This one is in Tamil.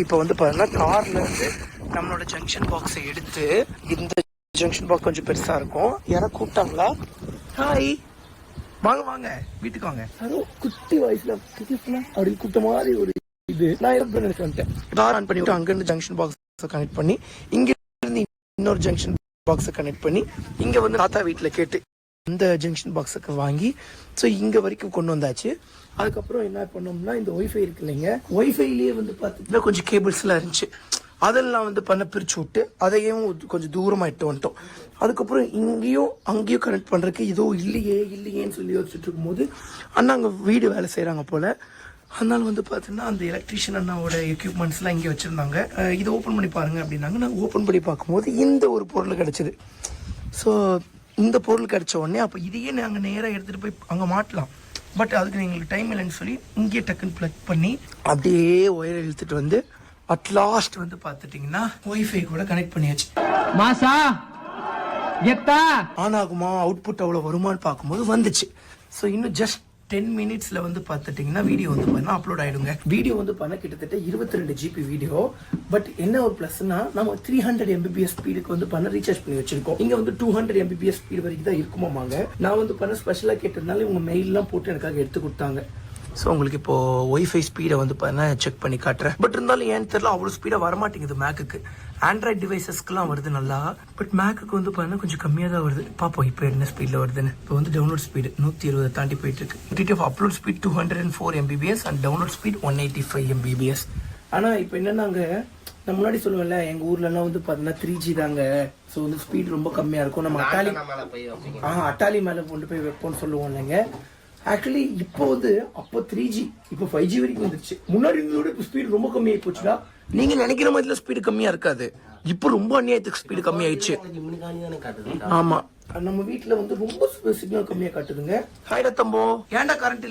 இப்போ வந்து பார்த்தீங்கன்னா கார்ல இருந்து நம்மளோட ஜங்ஷன் பாக்ஸை எடுத்து இந்த ஜங்ஷன் பாக்ஸ் கொஞ்சம் பெருசா இருக்கும். யாரோ கூப்பிட்டாங்களா? ஹாய், வாங்க வாங்க, வீட்டுக்கு வாங்க. யாரோ குட்டி வயசுல அப்படி கூப்பிட்ட மாதிரி ஒரு இது நான் வந்துட்டேன். கார் ஆன் பண்ணி அங்க இருந்து ஜங்ஷன் பாக்ஸை கனெக்ட் பண்ணி இங்க இருந்து இன்னொரு ஜங்ஷன் பாக்ஸை கனெக்ட் பண்ணி இங்க வந்து தாத்தா வீட்டுல கேட்டு இந்த ஜங்ஷன் பாக்ஸுக்கு வாங்கி ஸோ இங்க வரைக்கும் கொண்டு வந்தாச்சு. அதுக்கப்புறம் என்ன பண்ணோம்னா இந்த ஒய்ஃபை இருக்கு இல்லைங்க, ஒய்ஃபைலயே வந்து பார்த்தீங்கன்னா கொஞ்சம் கேபிள்ஸ் எல்லாம் இருந்துச்சு, அதெல்லாம் வந்து பண்ண பிரிச்சு விட்டு அதையும் கொஞ்சம் தூரமா இட்டு வந்துட்டோம். அதுக்கப்புறம் இங்கேயும் அங்கேயும் கனெக்ட் பண்றதுக்கு ஏதோ இல்லையேன்னு சொல்லி யோசிச்சுட்டு இருக்கும்போது அண்ணா அங்கே வீடு வேலை செய்யறாங்க போல. அதனால வந்து பார்த்தீங்கன்னா அந்த எலக்ட்ரீஷியன் அண்ணாவோட எக்யூப்மெண்ட்ஸ்லாம் இங்கே வச்சிருந்தாங்க. இதை ஓப்பன் பண்ணி பாருங்க அப்படின்னாங்க. நான் ஓப்பன் பண்ணி பார்க்கும்போது இந்த ஒரு பொருள் கிடைச்சிது. ஸோ இந்த பொருள் கிடைச்ச உடனே அப்போ இதையே நாங்கள் நேராக எடுத்துகிட்டு போய் அங்கே மாட்டலாம். பட் அதுக்கு எங்களுக்கு டைம் இல்லைன்னு சொல்லி இங்கே டக்குன்னு ப்ளக் பண்ணி அப்படியே ஒயரை இழுத்துட்டு வந்து அட்லாஸ்ட் வந்து பார்த்துட்டிங்கன்னா ஒய்ஃபை கூட கனெக்ட் பண்ணியாச்சு. மாசா எத்தா ஆன் ஆகுமா, அவுட்புட் அவ்வளோ வருமானு பார்க்கும்போது வந்துச்சு. ஸோ இன்னும் ஜஸ்ட் 10 மினிட்ஸ்ல வந்து பார்த்துட்டிங்கன்னா வீடியோ வந்து பண்ணா அப்லோட் ஆயிடுங்க. வீடியோ வந்து பண்ண கிட்டத்தட்ட 22 GB வீடியோ. பட் என்ன ஒரு பிளஸ்னா நம்ம 300 MBPS ஸ்பீடுக்கு வந்து பண்ண ரீசார்ஜ் பண்ணி வச்சிருக்கோம். இங்க வந்து 200 MBPS ஸ்பீடு வரைக்கும் தான் இருக்குமாங்க. நான் வந்து பண்ண ஸ்பெஷலா கேட்டதுனால இவங்க மெயில்லாம் போட்டு எனக்காக எடுத்து கொடுத்தாங்க. ஸோ உங்களுக்கு இப்போ ஒய்ஃபை ஸ்பீடை வந்து பார்த்தீங்கன்னா செக் பண்ணி காட்டுறேன். பட் இருந்தாலும் ஏன்னு தெரியல அவ்வளோ ஸ்பீடாக வரமாட்டேங்குது. மேக்குக்கு ஆண்ட்ராய்ட் டிவைசஸ்க்குலாம் வருது நல்லா, பட் மேக்குக்கு வந்து பார்த்தீங்கன்னா கொஞ்சம் கம்மியாக தான் வருது. பார்ப்போம் இப்போ என்ன ஸ்பீடில் வருதுன்னு. இப்போ வந்து டவுன்லோட் ஸ்பீடு 120 தாண்டி போயிட்டு இருக்கு. Rate of upload speed 204 MBPS and download speed 185 MBPS. ஆனால் இப்போ என்னன்னாங்க, நான் முன்னாடி சொல்லுவேன்ல எங்கள் ஊர்லலாம் வந்து பார்த்தீங்கன்னா 3G தாங்க. ஸோ வந்து ஸ்பீட் ரொம்ப கம்மியாக இருக்கும். நம்ம அட்டாலி மேலே கொண்டு போய் வைப்போம்னு சொல்லுவோம் இல்லைங்க. ஆக்சுவலி இப்போ வந்து அப்போ 3G இப்போ 5G வரைக்கும் வந்துருச்சு. முன்னாடி இருந்ததோட இப்போ ஸ்பீடு ரொம்ப கம்மியாகி போச்சுடா. நீங்க நினைக்கிற மாதிரி ஸ்பீடு கம்மியா இருக்காது, இப்போ ரொம்ப அநியாயத்துக்கு ஸ்பீடு கம்மியாயிடுச்சு. ஆமா, நம்ம வீட்டுல வந்து ரொம்ப சிக்னல் கம்மியா காட்டுதுங்க. ஹாய்டா தம்போ, ஏன்டா கரண்ட்